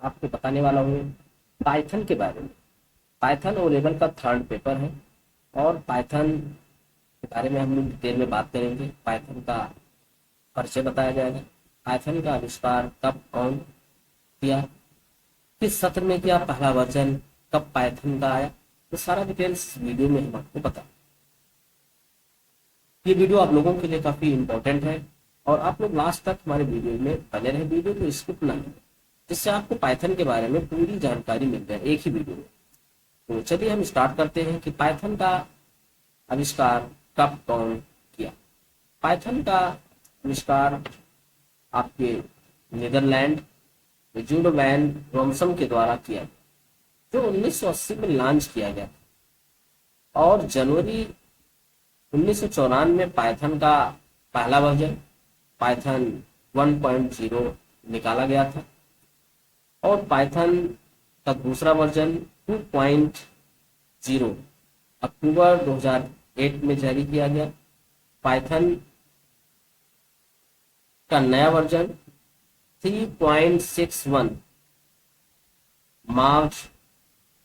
आपको बताने वाला हूँ पाइथन के बारे में। पाइथन ओ लेवल का थर्ड पेपर है और पाइथन के बारे में हम लोग डिटेल में बात करेंगे। पाइथन का परिचय बताया जाएगा, पाइथन का आविष्कार कब कौन किया, किस सत्र में किया, पहला वर्जन कब पाइथन का आया, तो सारा डिटेल्स वीडियो में हम आपको बता। ये वीडियो आप लोगों के लिए काफी इंपॉर्टेंट है और आप लोग लास्ट तक हमारे वीडियो में बने रहे, वीडियो को स्किप ना करें, जिससे आपको पाइथन के बारे में पूरी जानकारी मिल जाए एक ही वीडियो में। तो चलिए हम स्टार्ट करते हैं कि पाइथन का आविष्कार कब कौन किया। पाइथन का आविष्कार आपके नीदरलैंड जूड वैन रॉमसन के द्वारा किया, जो 1980 में लॉन्च किया गया और जनवरी 1994 में पाइथन का पहला वर्जन पाइथन 1.0 निकाला गया था और पाइथन का दूसरा वर्जन 2.0 अक्टूबर 2008 में जारी किया गया। पाइथन का नया वर्जन 3.61 मार्च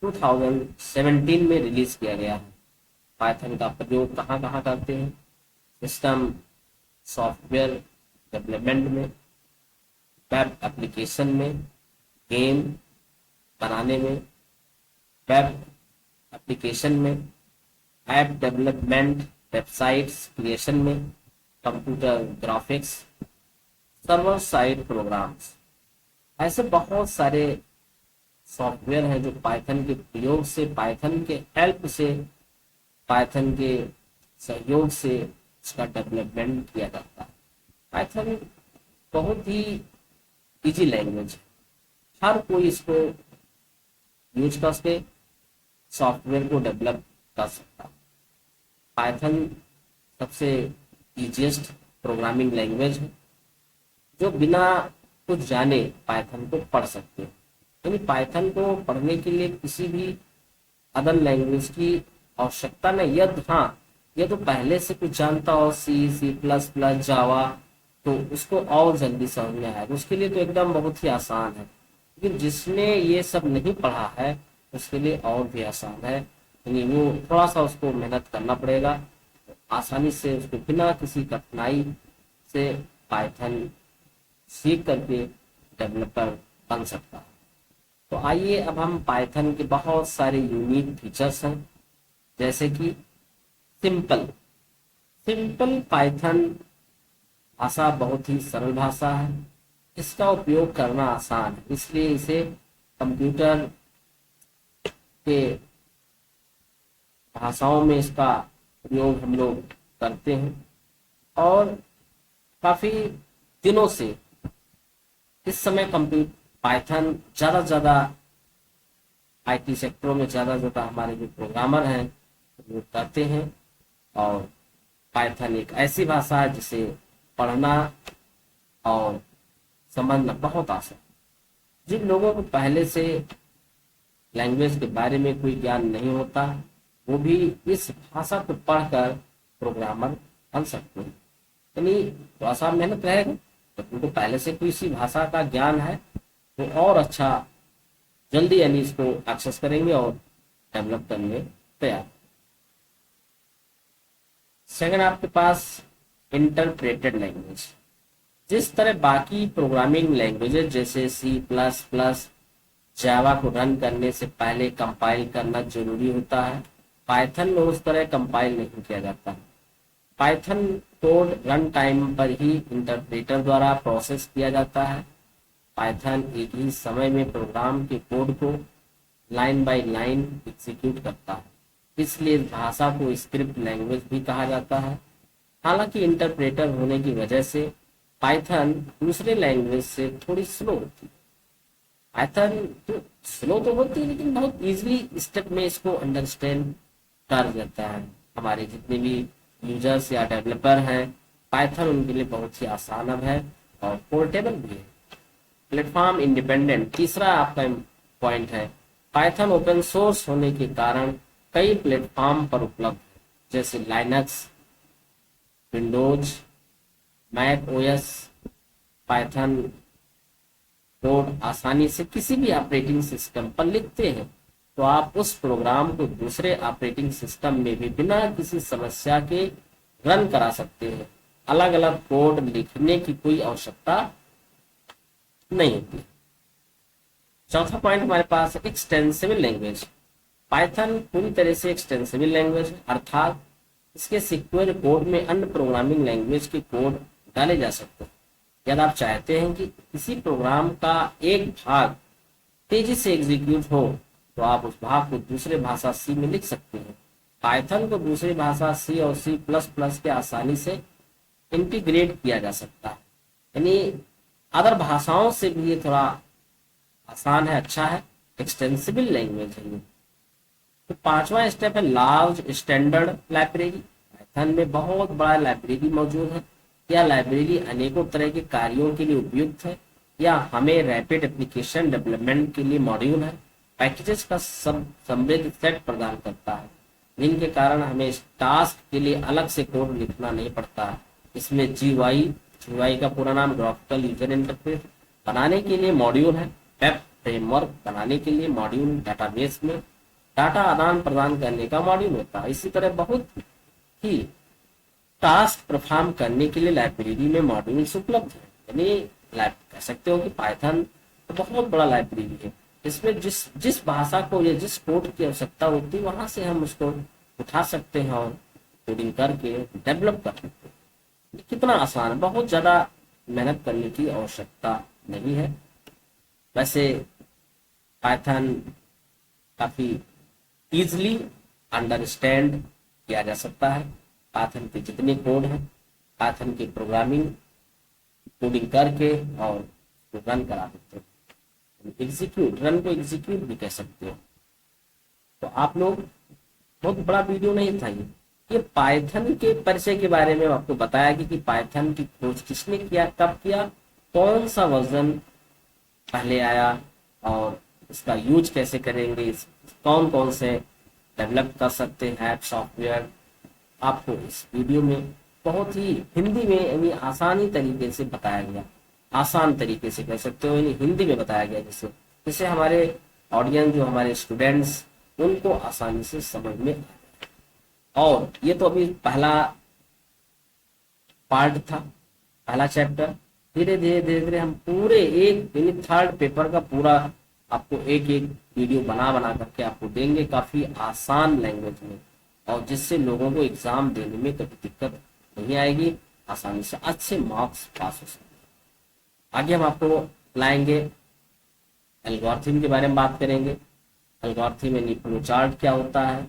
2017 में रिलीज किया गया है। पाइथन का प्रयोग कहाँ कहाँ करते हैं? सिस्टम सॉफ्टवेयर डेवलपमेंट में, वेब एप्लीकेशन में, गेम बनाने में, वेब एप्लीकेशन में, ऐप डेवलपमेंट, वेबसाइट्स क्रिएशन में, computer graphics, server side programs, ऐसे बहुत सारे सॉफ्टवेयर हैं जो पाइथन के प्रयोग से, पाइथन के हेल्प से, पाइथन के सहयोग से इसका डेवलपमेंट किया जाता है। पाइथन बहुत ही इजी लैंग्वेज है, हर कोई इसको यूज करके सॉफ्टवेयर को डेवलप कर सकता है। पाइथन सबसे इजीएस्ट प्रोग्रामिंग लैंग्वेज है जो बिना कुछ जाने पाइथन को पढ़ सकते हैं। यानी पाइथन को पढ़ने के लिए किसी भी अदर लैंग्वेज की आवश्यकता नहीं। यदि हाँ, ये तो पहले से कुछ जानता हो, C++, जावा, तो उसको और जल्दी समझ में आएगा, उसके लिए तो एकदम बहुत ही आसान है। लेकिन जिसने ये सब नहीं पढ़ा है उसके लिए और भी आसान है, यानी वो थोड़ा सा उसको मेहनत करना पड़ेगा, आसानी से उसको बिना किसी कठिनाई से पाइथन सीख करके डेवलपर बन सकता है। तो आइए अब हम पाइथन के बहुत सारे यूनिक फीचर्स हैं, जैसे कि सिंपल। सिंपल पाइथन भाषा बहुत ही सरल भाषा है, इसका उपयोग करना आसान है, इसलिए इसे कंप्यूटर के भाषाओं में इसका प्रयोग हम लोग करते हैं और काफी दिनों से इस समय कंप्यूटर पाइथन ज़्यादा से ज़्यादा आईटी सेक्टरों में ज़्यादा ज़्यादा हमारे जो प्रोग्रामर हैं वो करते हैं। और पाइथन एक ऐसी भाषा है जिसे पढ़ना और समझना बहुत आसान। जिन लोगों को पहले से लैंग्वेज के बारे में कोई ज्ञान नहीं होता वो भी इस भाषा को पढ़कर प्रोग्रामर बन सकते हैं। यानी थोड़ा सा मेहनत रहेगा, तो उनको पहले से कोई सी भाषा का ज्ञान है तो और अच्छा जल्दी यानी इसको एक्सेस करेंगे और डेवलप करने तैयार। सेकंड, आपके पास इंटरप्रेटेड लैंग्वेज। जिस तरह बाकी प्रोग्रामिंग लैंग्वेजेस जैसे C++, जावा को रन करने से पहले कंपाइल करना जरूरी होता है, पाइथन में उस तरह कंपाइल नहीं किया जाता है। पाइथन कोड रन टाइम पर ही इंटरप्रेटर द्वारा प्रोसेस किया जाता है। पाइथन एक ही समय में प्रोग्राम के कोड को लाइन बाय लाइन एग्जीक्यूट करता है, इसलिए इस भाषा को स्क्रिप्ट लैंग्वेज भी कहा जाता है। हालांकि इंटरप्रेटर होने की वजह से पाइथन दूसरे लैंग्वेज से थोड़ी स्लो होती है। पाइथन तो स्लो तो होती है लेकिन बहुत इजीली स्टेप में इसको अंडरस्टैंड कर देता है। हमारे जितने भी यूजर्स या डेवलपर हैं, पाइथन उनके लिए बहुत ही आसान अब है और पोर्टेबल भी है। प्लेटफॉर्म इंडिपेंडेंट तीसरा आपका पॉइंट है। पाइथन ओपन सोर्स होने के कारण कई प्लेटफॉर्म पर उपलब्ध है, जैसे Linux, Windows, Mac OS, Python code आसानी से किसी भी ऑपरेटिंग सिस्टम पर लिखते हैं तो आप उस प्रोग्राम को दूसरे ऑपरेटिंग सिस्टम में भी बिना किसी समस्या के रन करा सकते हैं। अलग अलग कोड लिखने की कोई आवश्यकता नहीं होती। चौथा पॉइंट हमारे पास एक्सटेंसिबल लैंग्वेज। पाइथन पूरी तरह से एक्सटेंसिबल लैंग्वेज है, अर्थात इसके सिक्योर कोड में अन्य प्रोग्रामिंग लैंग्वेज के कोड डाले जा सकते हैं। यदि आप चाहते हैं कि किसी प्रोग्राम का एक भाग तेजी से एग्जीक्यूट हो तो आप उस भाग को दूसरे भाषा सी में लिख सकते हैं। पाइथन को दूसरी भाषा सी और सी प्लस प्लस के आसानी से इंटीग्रेट किया जा सकता है, यानी अदर भाषाओं से भी ये थोड़ा आसान है, अच्छा है, एक्सटेंसिबल लैंग्वेज है ये। तो पांचवा स्टेप है लार्ज स्टैंडर्ड लाइब्रेरी। पाइथन में बहुत बड़ा लाइब्रेरी मौजूद है। यह लाइब्रेरी अनेकों तरह के कार्यों के लिए उपयुक्त है या हमें रैपिड एप्लीकेशन डेवलपमेंट के लिए मॉड्यूल है, पैकेजेस का सब समृद्ध सेट प्रदान करता है, जिनके कारण हमें इस टास्क के लिए अलग से कोड लिखना नहीं पड़ता है। इसमें जीयूआई का पूरा नाम ग्राफिकल यूजर इंटरफेस बनाने के लिए मॉड्यूल है, वेब फ्रेमवर्क बनाने के लिए मॉड्यूल, डेटाबेस में डाटा आदान प्रदान करने का मॉड्यूल होता है। इसी तरह बहुत ही टास्क परफॉर्म करने के लिए लाइब्रेरी में मॉड्यूल्स उपलब्ध है। यानी कह सकते हो कि पाइथन तो बहुत बड़ा लाइब्रेरी है। इसमें जिस भाषा को या जिस कोड की आवश्यकता होती है वहां से हम उसको उठा सकते हैं और कोडिंग करके डेवलप कर सकते हैं। कितना आसान है, बहुत ज्यादा मेहनत करने की आवश्यकता नहीं है। वैसे पाइथन काफी इजिली अंडरस्टैंड किया जा सकता है। पाइथन के जितने कोड हैं, पाइथन की प्रोग्रामिंग कोडिंग करके और रन करा देते हैं। एग्जीक्यूट, रन को एग्जीक्यूट भी कह सकते हो। तो आप लोग, बहुत बड़ा वीडियो नहीं था ये पाइथन के परिचय के बारे में आपको बताया कि पाइथन की खोज किसने किया, कब किया, कौन सा वर्जन पहले आया और इसका यूज कैसे करेंगे, कौन कौन से डेवलप कर सकते हैं ऐप सॉफ्टवेयर, आपको इस वीडियो में बहुत ही हिंदी में यानी आसानी तरीके से बताया गया। आसान तरीके से कह सकते हो, यानी हिंदी में बताया गया, जिससे हमारे ऑडियंस, जो हमारे स्टूडेंट्स, उनको आसानी से समझ में आए। और ये तो अभी पहला पार्ट था, पहला चैप्टर। धीरे धीरे हम पूरे एक थर्ड पेपर का पूरा आपको एक एक वीडियो बना करके आपको देंगे, काफी आसान लैंग्वेज में, और जिससे लोगों को एग्जाम देने में कभी दिक्कत नहीं आएगी, आसानी से अच्छे मार्क्स पास हो सकते। आगे हम आपको लाएंगे एल्गोरिथम के बारे में बात करेंगे। एल्गोरिथम यानी फ्लो चार्ट क्या होता है,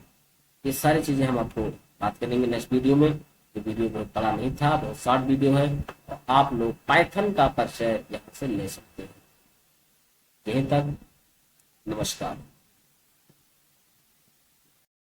ये सारी चीजें हम आपको बात करेंगे नेक्स्ट वीडियो में। ये वीडियो बहुत बड़ा नहीं था, बहुत शॉर्ट वीडियो है, और आप लोग पाइथन का परिचय यहाँ से ले सकते हैं। यहीं तक, नमस्कार।